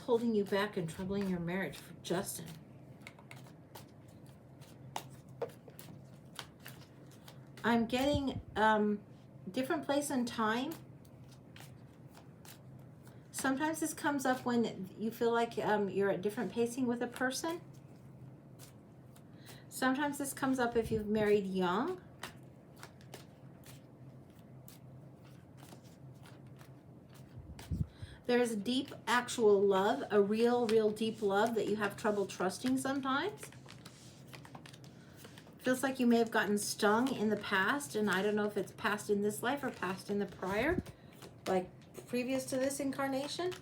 holding you back and troubling your marriage for Justin? I'm getting different place and time. Sometimes this comes up when you feel like you're at different pacing with a person. Sometimes this comes up if you've married young. There is deep actual love, a real deep love that you have trouble trusting sometimes. Feels like you may have gotten stung in the past, and I don't know if it's past in this life or past in the prior, like previous to this incarnation.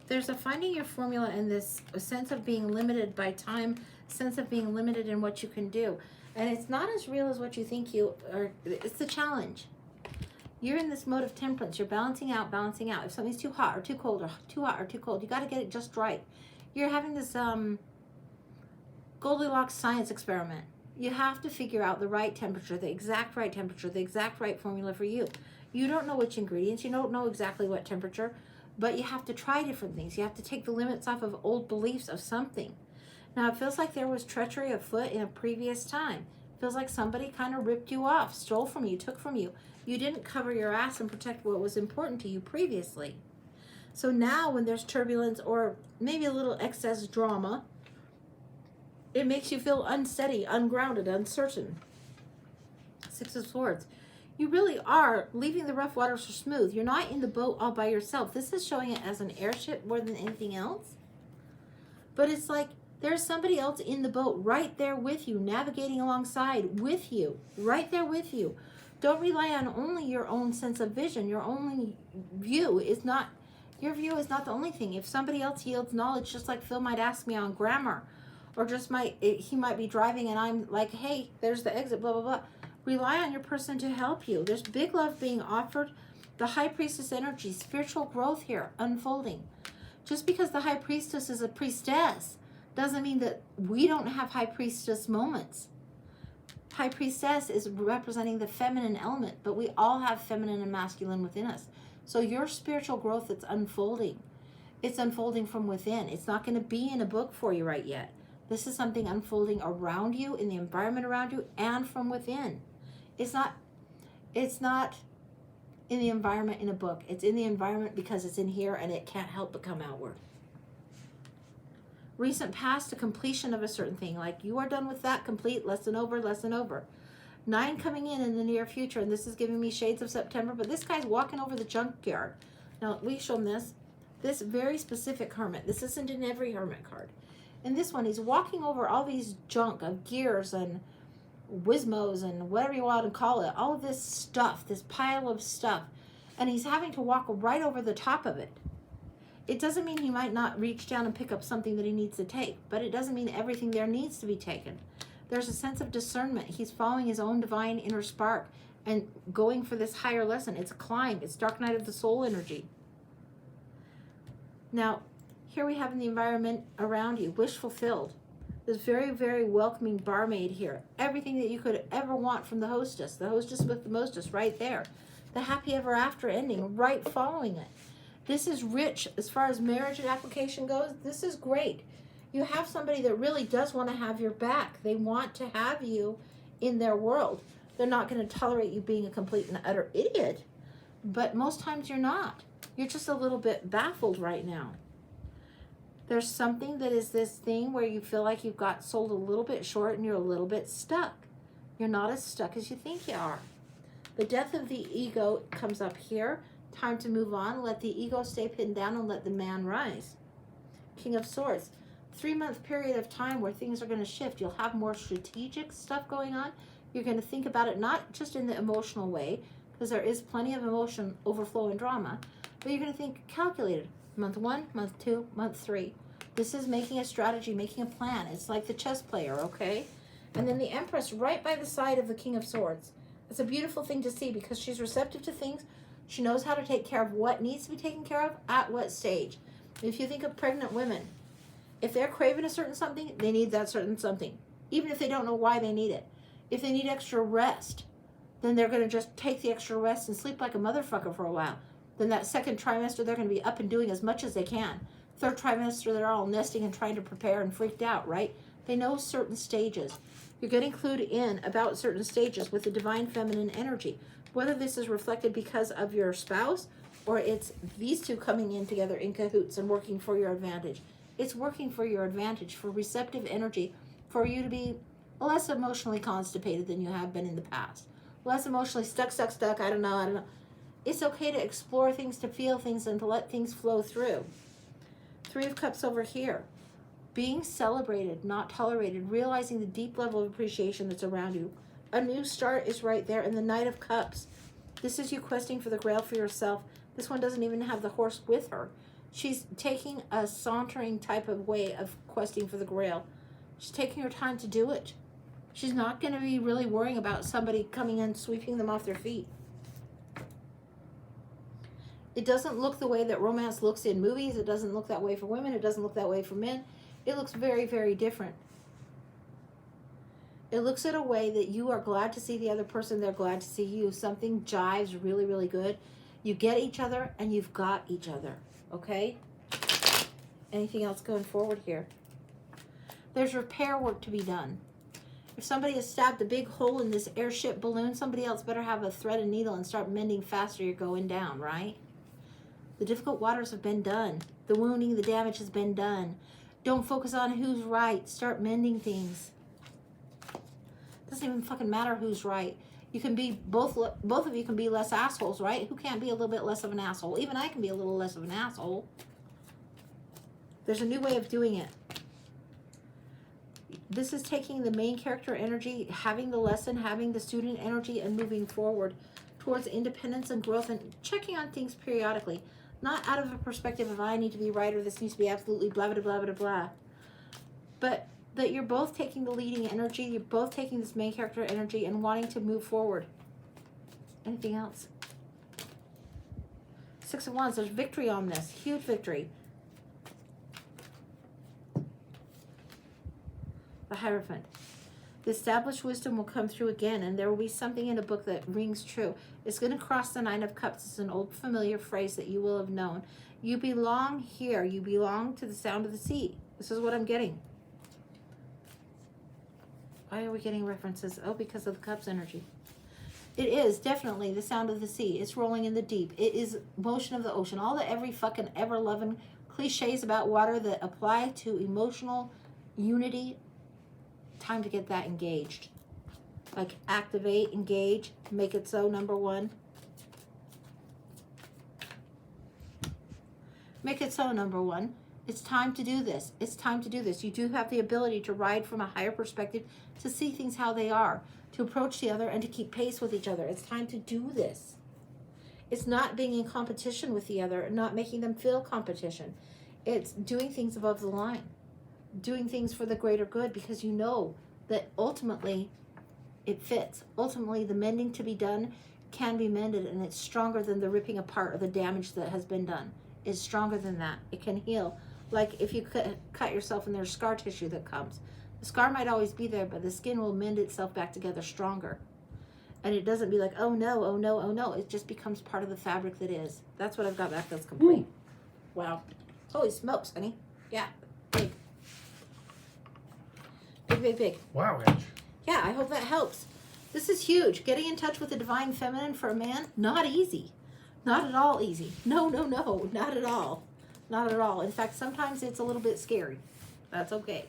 There's a finding your formula in this, a sense of being limited by time, sense of being limited in what you can do. And it's not as real as what you think you are. It's the challenge. You're in this mode of temperance. You're balancing out. If something's too hot or too cold or too hot or too cold, you got to get it just right. You're having this Goldilocks science experiment. You have to figure out the right temperature, the exact right temperature, the exact right formula for you. You don't know which ingredients. You don't know exactly what temperature, but you have to try different things. You have to take the limits off of old beliefs of something. Now, it feels like there was treachery afoot in a previous time. It feels like somebody kind of ripped you off, stole from you, took from you. You didn't cover your ass and protect what was important to you previously. So now when there's turbulence or maybe a little excess drama, it makes you feel unsteady, ungrounded, uncertain. Six of Swords. You really are leaving the rough waters for smooth. You're not in the boat all by yourself. This is showing it as an airship more than anything else. But it's like, there's somebody else in the boat right there with you, navigating alongside with you, right there with you. Don't rely on only your own sense of vision. Your only view is not, your view is not the only thing. If somebody else yields knowledge, just like Phil might ask me on grammar, or just he might be driving and I'm like, hey, there's the exit, blah, blah, blah. Rely on your person to help you. There's big love being offered. The High Priestess energy, spiritual growth here, unfolding. Just because the High Priestess is a priestess doesn't mean that we don't have High Priestess moments. High Priestess is representing the feminine element, but we all have feminine and masculine within us. So your spiritual growth that's unfolding, it's unfolding from within. It's not going to be in a book for you right yet. This is something unfolding around you, in the environment around you, and from within. It's not in the environment in a book. It's in the environment because it's in here and it can't help but come outward. Recent past to completion of a certain thing, like you are done with that, complete, lesson over. 9 coming in the near future, and this is giving me shades of September, but this guy's walking over the junkyard. Now, we show him this very specific hermit. This isn't in every hermit card. In this one, he's walking over all these junk of gears and Wizmos and whatever you want to call it, all of this stuff, this pile of stuff, and he's having to walk right over the top of it. It doesn't mean he might not reach down and pick up something that he needs to take, but it doesn't mean everything there needs to be taken. There's a sense of discernment. He's following his own divine inner spark and going for this higher lesson. It's a climb. It's Dark Night of the Soul energy. Now, here we have in the environment around you, wish fulfilled. This very welcoming barmaid here. Everything that you could ever want from the hostess with the mostess right there. The happy ever after ending right following it. This is rich as far as marriage and application goes. This is great. You have somebody that really does want to have your back. They want to have you in their world. They're not going to tolerate you being a complete and utter idiot, but most times you're not. You're just a little bit baffled right now. There's something that is this thing where you feel like you've got sold a little bit short and you're a little bit stuck. You're not as stuck as you think you are. The death of the ego comes up here. Time to move on. Let the ego stay pinned down and let the man rise. King of Swords. 3-month period of time where things are going to shift. You'll have more strategic stuff going on. You're going to think about it not just in the emotional way, because there is plenty of emotion overflow and drama, but you're going to think calculated. Month 1, month 2, month 3. This is making a strategy, making a plan. It's like the chess player, okay? And then the Empress right by the side of the King of Swords. It's a beautiful thing to see because she's receptive to things. She knows how to take care of what needs to be taken care of at what stage. If you think of pregnant women, if they're craving a certain something, they need that certain something, even if they don't know why they need it. If they need extra rest, then they're going to just take the extra rest and sleep like a motherfucker for a while. Then that second trimester, they're going to be up and doing as much as they can. Third trimester, they're all nesting and trying to prepare and freaked out, right? They know certain stages. You're getting clued in about certain stages with the divine feminine energy. Whether this is reflected because of your spouse or it's these two coming in together in cahoots and working for your advantage. It's working for your advantage, for receptive energy, for you to be less emotionally constipated than you have been in the past. Less emotionally stuck, I don't know. It's okay to explore things, to feel things, and to let things flow through. 3 of Cups over here. Being celebrated, not tolerated, realizing the deep level of appreciation that's around you. A new start is right there in the Knight of Cups. This is you questing for the Grail for yourself. This one doesn't even have the horse with her. She's taking a sauntering type of way of questing for the Grail. She's taking her time to do it. She's not going to be really worrying about somebody coming in sweeping them off their feet. It doesn't look the way that romance looks in movies. It doesn't look that way for women. It doesn't look that way for men. It looks very, very different. It looks at a way that you are glad to see the other person. They're glad to see you. Something jives really, really good. You get each other and you've got each other. Okay? Anything else going forward here? There's repair work to be done. If somebody has stabbed a big hole in this airship balloon, somebody else better have a thread and needle and start mending faster. You're going down, right? The difficult waters have been done. The wounding, the damage has been done. Don't focus on who's right. Start mending things. Doesn't even fucking matter who's right. You can be, both of you can be less assholes, right? Who can't be a little bit less of an asshole? Even I can be a little less of an asshole. There's a new way of doing it. This is taking the main character energy, having the lesson, having the student energy, and moving forward towards independence and growth and checking on things periodically. Not out of a perspective of I need to be right or this needs to be absolutely blah, blah, blah, blah, blah. But that you're both taking the leading energy, you're both taking this main character energy and wanting to move forward. Anything else? 6 of Wands, there's victory on this. Huge victory. The Hierophant. The established wisdom will come through again, and there will be something in a book that rings true. It's going to cross the 9 of Cups. It's an old familiar phrase that you will have known. You belong here. You belong to the sound of the sea. This is what I'm getting. Why are we getting references? Oh, because of the Cups energy. It is definitely the sound of the sea. It's rolling in the deep. It is motion of the ocean. All the every fucking ever-loving cliches about water that apply to emotional unity. Time to get that engaged. Like activate, engage, make it so, number 1. Make it so, number 1. It's time to do this. It's time to do this. You do have the ability to ride from a higher perspective, to see things how they are, to approach the other and to keep pace with each other. It's time to do this. It's not being in competition with the other and not making them feel competition. It's doing things above the line. Doing things for the greater good because you know that ultimately it fits. Ultimately, the mending to be done can be mended, and it's stronger than the ripping apart or the damage that has been done. It's stronger than that. It can heal. Like if you cut yourself and there's scar tissue that comes. The scar might always be there, but the skin will mend itself back together stronger. And it doesn't be like, oh no, oh no, oh no. It just becomes part of the fabric that is. That's what I've got back. That's complete. Wow. Holy smokes, honey. Yeah. Big. Big, big, big. Wow, Edge. Yeah, I hope that helps. This is huge. Getting in touch with the divine feminine for a man, not easy. Not at all easy. No, no, no. Not at all. Not at all. In fact, sometimes it's a little bit scary. That's okay.